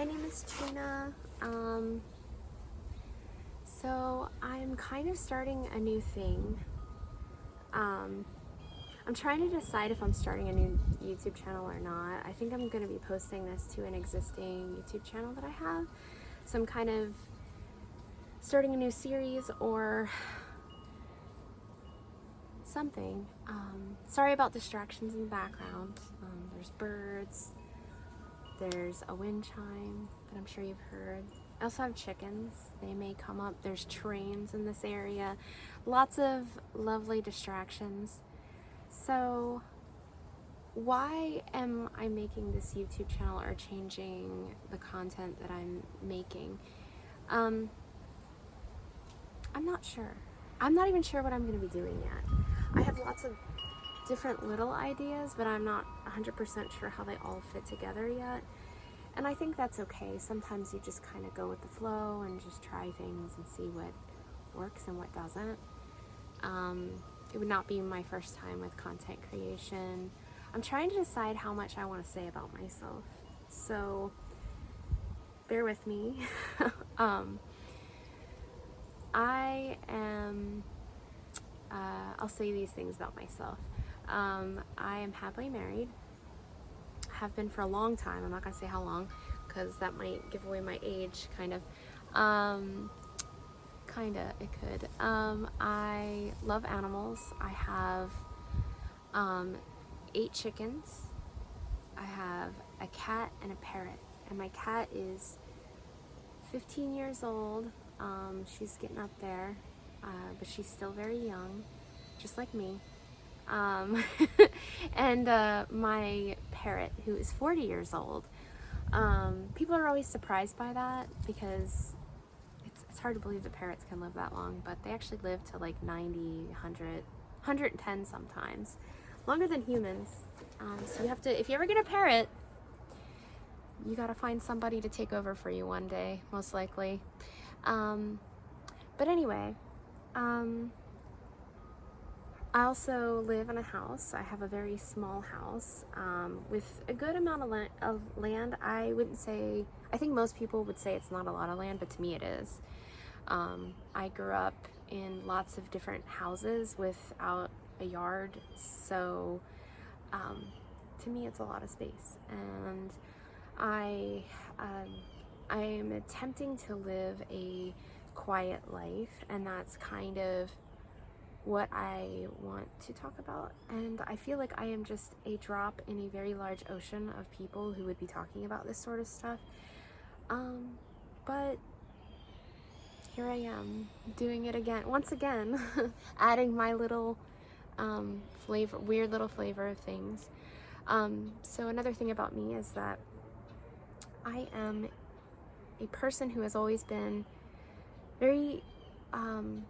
name is Trina. So I'm kind of starting a new thing. I'm trying to decide if I'm starting a new YouTube channel or not. I think I'm going to be posting this to an existing YouTube channel that I have. So I'm kind of starting a new series or something. Sorry about distractions in the background. There's birds. There's a wind chime that I'm sure you've heard. I also have chickens. They may come up. There's trains in this area. Lots of lovely distractions. So why am I making this YouTube channel or changing the content that I'm making? I'm not sure. I'm not even sure what I'm going to be doing yet. I have lots of different little ideas, but I'm not 100% sure how they all fit together yet. And I think that's okay. Sometimes you just kind of go with the flow and just try things and see what works and what doesn't. It would not be my first time with content creation. I'm trying to decide how much I want to say about myself. So bear with me. I'll say these things about myself. I am happily married. Have been for a long time. I'm not going to say how long because that might give away my age, kind of. It could. I love animals. I have 8 chickens. I have a cat and a parrot. And my cat is 15 years old. She's getting up there, but she's still very young, just like me. And my parrot, who is 40 years old. People are always surprised by that because it's hard to believe that parrots can live that long, but they actually live to like 90, 100, 110 sometimes. Longer than humans. So you have to, if you ever get a parrot, you gotta find somebody to take over for you one day, most likely. But anyway, I also live in a house. I have a very small house with a good amount of land. I wouldn't say, I think most people would say it's not a lot of land, but to me it is. I grew up in lots of different houses without a yard, so to me it's a lot of space. And I am attempting to live a quiet life, and that's kind of what I want to talk about. And I feel like I am just a drop in a very large ocean of people who would be talking about this sort of stuff. But here I am doing it again, once again, adding my little weird little flavor of things. So another thing about me is that I am a person who has always been very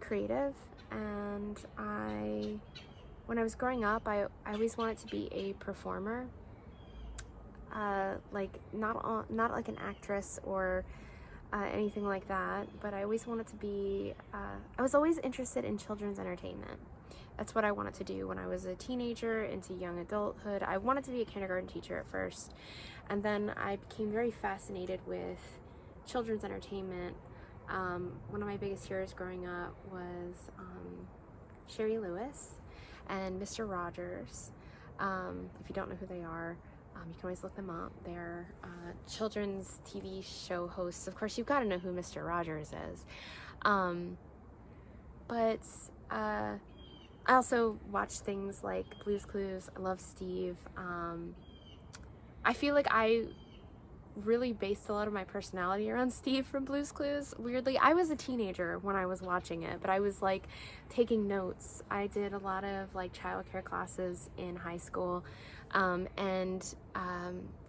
creative, and when I was growing up, I always wanted to be a performer, like not like an actress or anything like that, but I always wanted to be, I was always interested in children's entertainment. That's what I wanted to do when I was a teenager into young adulthood. I wanted to be a kindergarten teacher at first, and then I became very fascinated with children's entertainment. One of my biggest heroes growing up was Sherry Lewis and Mr. Rogers. If you don't know who they are, you can always look them up. They're children's TV show hosts. Of course, you've got to know who Mr. Rogers is. But I also watch things like Blue's Clues. I love Steve. I feel like I really based a lot of my personality around Steve from Blue's Clues. Weirdly, I was a teenager when I was watching it, but I was like taking notes. I did a lot of like childcare classes in high school, and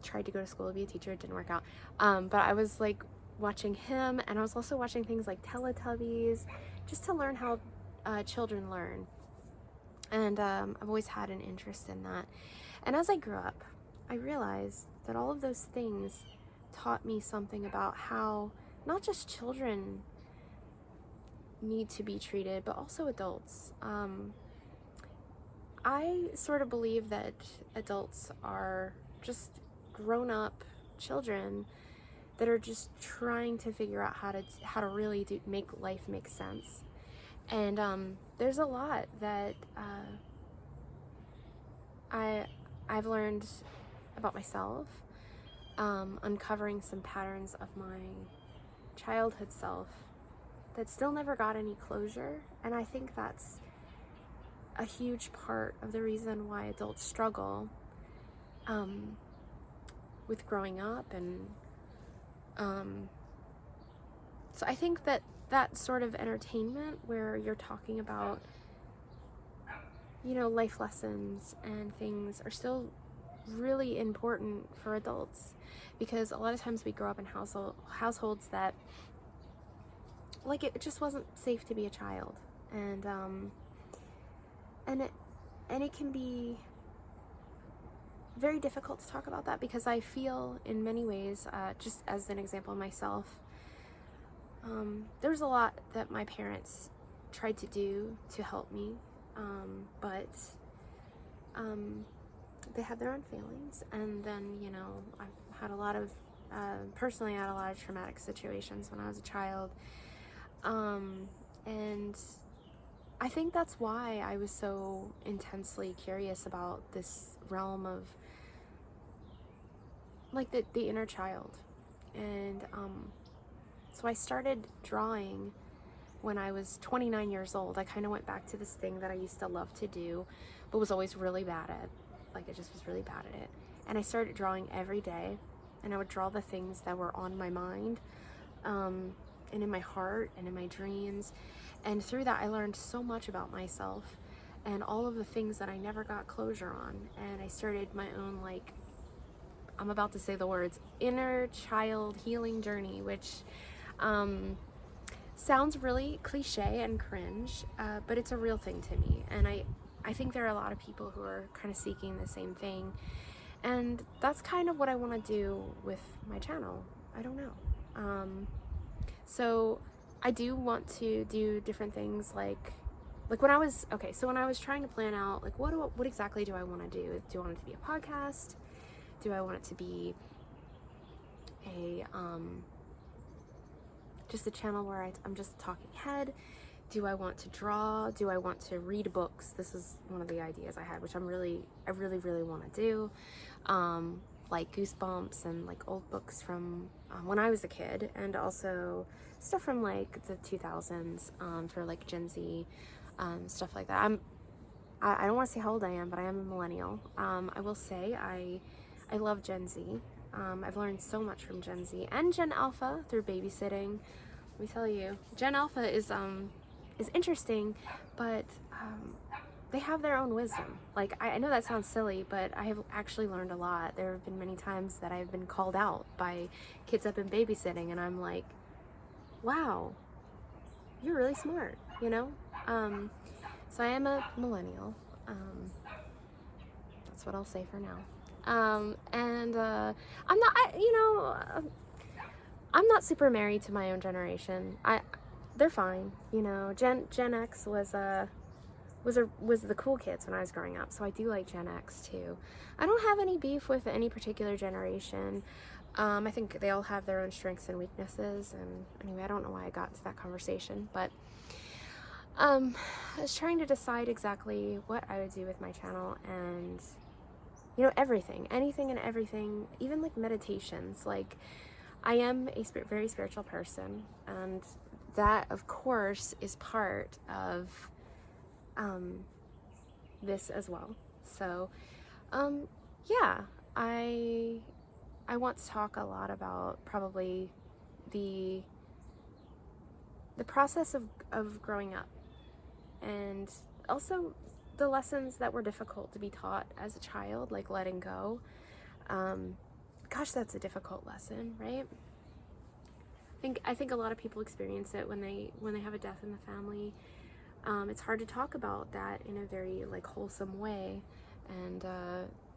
tried to go to school to be a teacher. It didn't work out. But I was like watching him, and I was also watching things like Teletubbies, just to learn how children learn. And I've always had an interest in that. And as I grew up, I realized that all of those things taught me something about how not just children need to be treated, but also adults. I sort of believe that adults are just grown-up children that are just trying to figure out how to really make life make sense. And there's a lot that I've learned about myself, uncovering some patterns of my childhood self that still never got any closure. And I think that's a huge part of the reason why adults struggle with growing up. And so I think that sort of entertainment where you're talking about, you know, life lessons and things are still really important for adults, because a lot of times we grow up in households that, like, it just wasn't safe to be a child, and it can be very difficult to talk about that, because I feel in many ways, just as an example myself, there was a lot that my parents tried to do to help me, but they had their own failings. And then, you know, I've had a lot of, personally, I had a lot of traumatic situations when I was a child. And I think that's why I was so intensely curious about this realm of, like, the inner child. And so I started drawing when I was 29 years old. I kind of went back to this thing that I used to love to do, but was always really bad at. Like, I just was really bad at it. And I started drawing every day, and I would draw the things that were on my mind, and in my heart, and in my dreams. And through that, I learned so much about myself and all of the things that I never got closure on. And I started my own, like, I'm about to say the words, inner child healing journey, which sounds really cliche and cringe, but it's a real thing to me. And I think there are a lot of people who are kind of seeking the same thing. And that's kind of what I want to do with my channel. I don't know. So I do want to do different things, like when I was trying to plan out, like, what exactly do I want to do? Do I want it to be a podcast? Do I want it to be a just a channel where I'm just a talking head? Do I want to draw? Do I want to read books? This is one of the ideas I had, which I really want to do. Like Goosebumps and like old books from when I was a kid, and also stuff from like the 2000s for like Gen Z, stuff like that. I don't want to say how old I am, but I am a millennial. I will say I love Gen Z. I've learned so much from Gen Z and Gen Alpha through babysitting. Let me tell you, Gen Alpha is interesting, but they have their own wisdom. Like, I know that sounds silly, but I have actually learned a lot. There have been many times that I've been called out by kids up in babysitting, and I'm like, wow, you're really smart, you know? So I am a millennial. That's what I'll say for now. I'm not super married to my own generation. They're fine, you know. Gen X was the cool kids when I was growing up, so I do like Gen X too. I don't have any beef with any particular generation. I think they all have their own strengths and weaknesses, and anyway, I don't know why I got into that conversation, but I was trying to decide exactly what I would do with my channel, and you know, anything and everything, even like meditations. Like, I am a very spiritual person, and that of course is part of this as well. So yeah, I want to talk a lot about probably the process of growing up, and also the lessons that were difficult to be taught as a child, like letting go. Gosh, that's a difficult lesson, right? I think a lot of people experience it when they have a death in the family. It's hard to talk about that in a very like wholesome way, and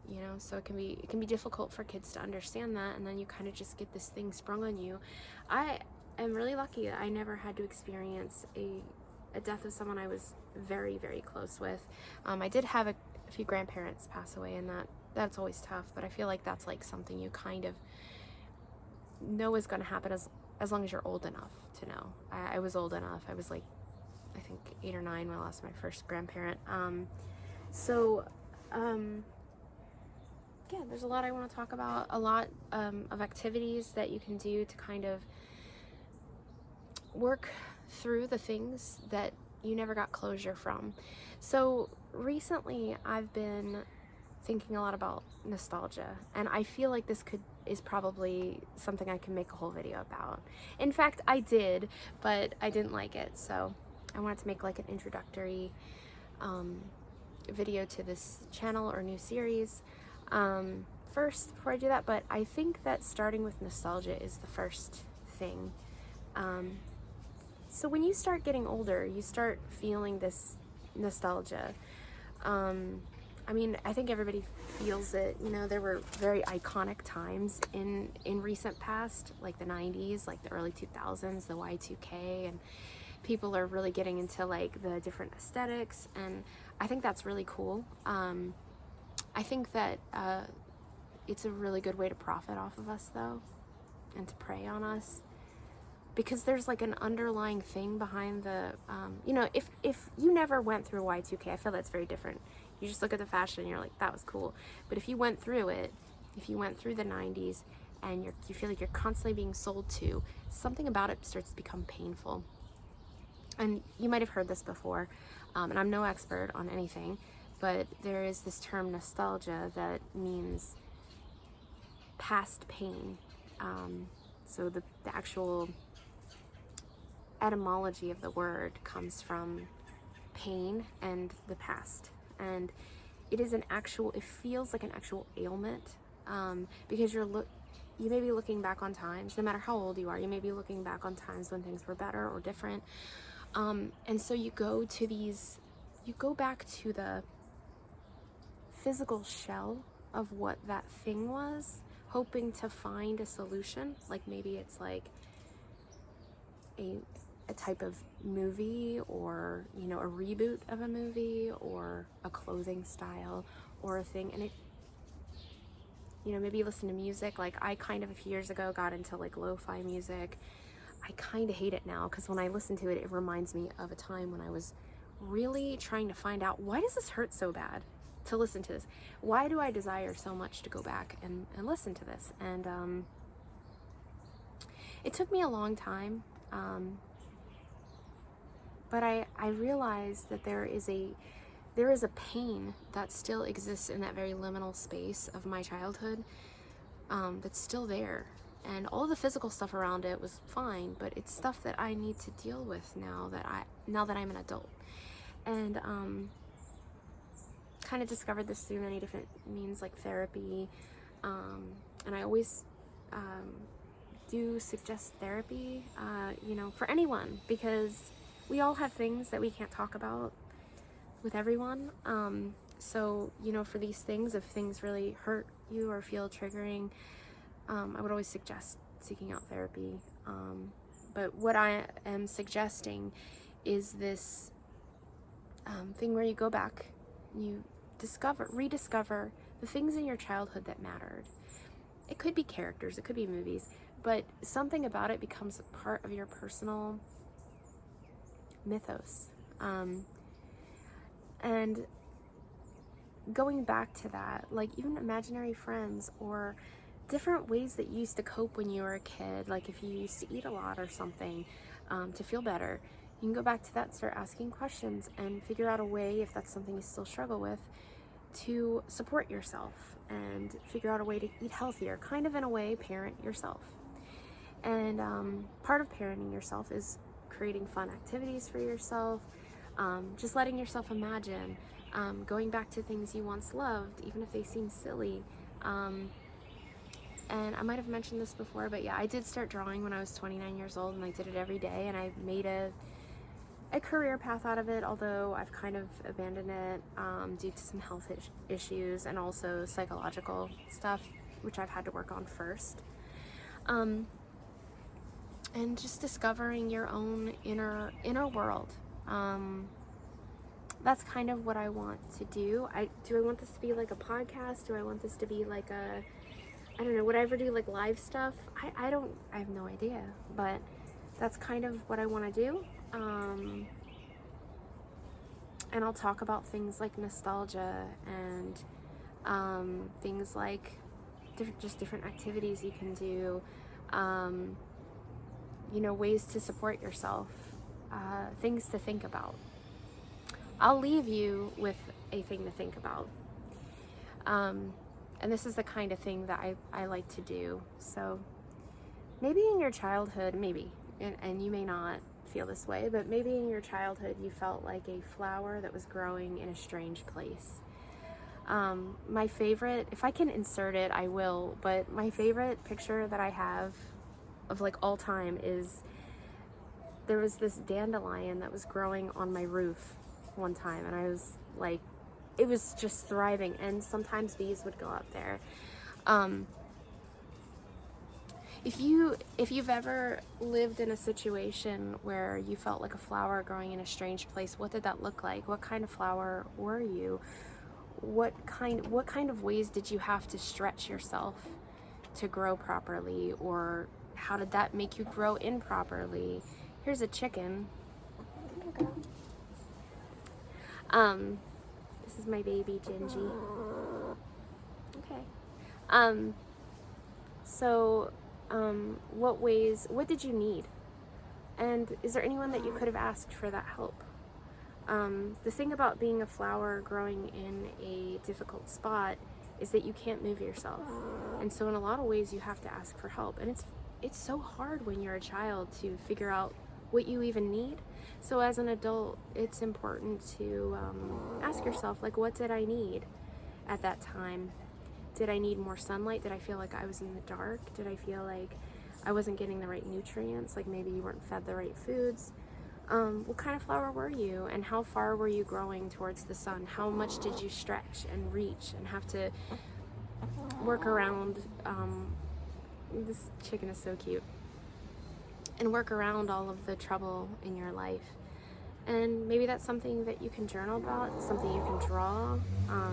you know, so it can be difficult for kids to understand that, and then you kind of just get this thing sprung on you. I am really lucky that I never had to experience a death of someone I was very close with. I did have a few grandparents pass away, and that's always tough, but I feel like that's like something you kind of know is going to happen as long as you're old enough to know. I was old enough. I was like, I think 8 or 9 when I lost my first grandparent. Yeah, there's a lot I want to talk about, a lot of activities that you can do to kind of work through the things that you never got closure from. So recently I've been thinking a lot about nostalgia, and I feel like this is probably something I can make a whole video about. In fact, I did, but I didn't like it, so I wanted to make like an introductory video to this channel or new series first before I do that. But I think that starting with nostalgia is the first thing. So when you start getting older, you start feeling this nostalgia. I mean, I think everybody feels it. You know, there were very iconic times in recent past, like the 90s, like the early 2000s, the Y2K, and people are really getting into like the different aesthetics, and I think that's really cool. I think that it's a really good way to profit off of us, though, and to prey on us, because there's like an underlying thing behind the, you know, if you never went through Y2K, I feel that's very different. You just look at the fashion and you're like, that was cool. But if you went through it, if you went through the 90s and you feel like you're constantly being sold to, something about it starts to become painful. And you might have heard this before, and I'm no expert on anything, but there is this term nostalgia that means past pain. So the actual etymology of the word comes from pain and the past, and it is it feels like an actual ailment, because you may be looking back on times, no matter how old you are, you may be looking back on times when things were better or different, and so you go back to the physical shell of what that thing was, hoping to find a solution. Like maybe it's like a type of movie, or, you know, a reboot of a movie, or a clothing style, or a thing. And it, you know, maybe you listen to music. Like I kind of a few years ago got into like lo-fi music. I kind of hate it now, because when I listen to it, it reminds me of a time when I was really trying to find out, why does this hurt so bad to listen to this? Why do I desire so much to go back and listen to this? And it took me a long time, but I realized that there is a pain that still exists in that very liminal space of my childhood, that's still there. And all the physical stuff around it was fine, but it's stuff that I need to deal with now that I'm an adult. And kind of discovered this through many different means, like therapy, and I always do suggest therapy, you know, for anyone, because we all have things that we can't talk about with everyone. So, you know, for these things, if things really hurt you or feel triggering, I would always suggest seeking out therapy. But what I am suggesting is this thing where you go back, you rediscover the things in your childhood that mattered. It could be characters, it could be movies, but something about it becomes a part of your personal mythos. And going back to that, like even imaginary friends or different ways that you used to cope when you were a kid, like if you used to eat a lot or something, to feel better, you can go back to that and start asking questions and figure out a way, if that's something you still struggle with, to support yourself and figure out a way to eat healthier, kind of in a way parent yourself. And part of parenting yourself is creating fun activities for yourself, just letting yourself imagine, going back to things you once loved, even if they seem silly. And I might have mentioned this before, but yeah, I did start drawing when I was 29 years old, and I did it every day, and I made a career path out of it, although I've kind of abandoned it due to some health issues and also psychological stuff, which I've had to work on first. And just discovering your own inner world. That's kind of what I want to do. Do I want this to be like a podcast? Do I want this to be like a I don't know, would I ever do like live stuff? I have no idea, but that's kind of what I want to do. And I'll talk about things like nostalgia and things like different activities you can do, you know, ways to support yourself, things to think about. I'll leave you with a thing to think about. And this is the kind of thing that I like to do. So maybe in your childhood, maybe, and you may not feel this way, but maybe in your childhood you felt like a flower that was growing in a strange place. My favorite, if I can insert it, I will, but my favorite picture that I have of like all time is there was this dandelion that was growing on my roof one time, and I was like, it was just thriving, and sometimes bees would go up there. If you've ever lived in a situation where you felt like a flower growing in a strange place, what did that look like? What kind of flower were you? What kind of ways did you have to stretch yourself to grow properly, or how did that make you grow improperly? Here's a chicken. This is my baby Gingy. Okay. So what did you need? And is there anyone that you could have asked for that help? The thing about being a flower growing in a difficult spot is that you can't move yourself. And so in a lot of ways you have to ask for help. And it's so hard when you're a child to figure out what you even need. So as an adult, it's important to ask yourself, like, what did I need at that time? Did I need more sunlight? Did I feel like I was in the dark? Did I feel like I wasn't getting the right nutrients? Like maybe you weren't fed the right foods? What kind of flower were you, and how far were you growing towards the sun? How much did you stretch and reach and have to work around? This chicken is so cute. And work around all of the trouble in your life. And maybe that's something that you can journal about, something you can draw,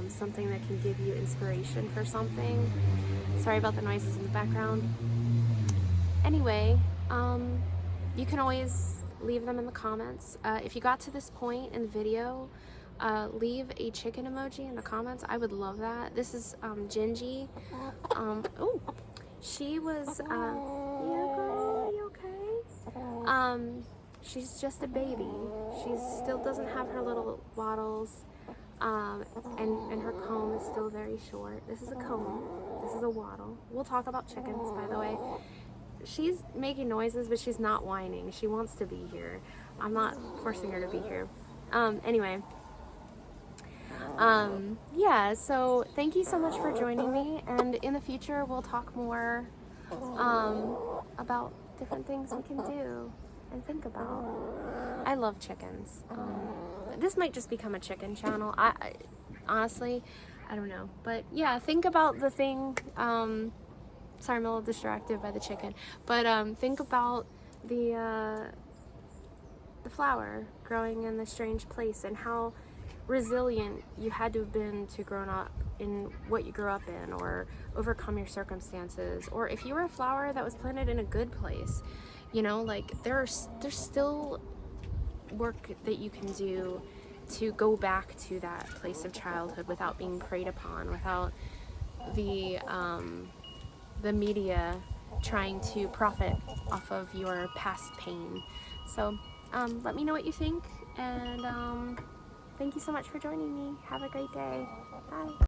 something that can give you inspiration for something. Sorry about the noises in the background. Anyway, you can always leave them in the comments. If you got to this point in the video, leave a chicken emoji in the comments. I would love that. This is Gingy. Oh, she was, you okay? She's just a baby. She still doesn't have her little wattles, and her comb is still very short. This is a comb. This is a wattle. We'll talk about chickens, by the way. She's making noises, but she's not whining. She wants to be here. I'm not forcing her to be here. Anyway. Yeah, so thank you so much for joining me, and in the future we'll talk more about different things we can do and think about. I love chickens. This might just become a chicken channel. I honestly, I don't know. But yeah, think about the thing. Sorry, I'm a little distracted by the chicken. But think about the flower growing in the strange place and how resilient you had to have been to grow up in what you grew up in, or overcome your circumstances. Or if you were a flower that was planted in a good place, you know, like there's still work that you can do to go back to that place of childhood without being preyed upon, without the media trying to profit off of your past pain. So let me know what you think, and thank you so much for joining me. Have a great day. Bye.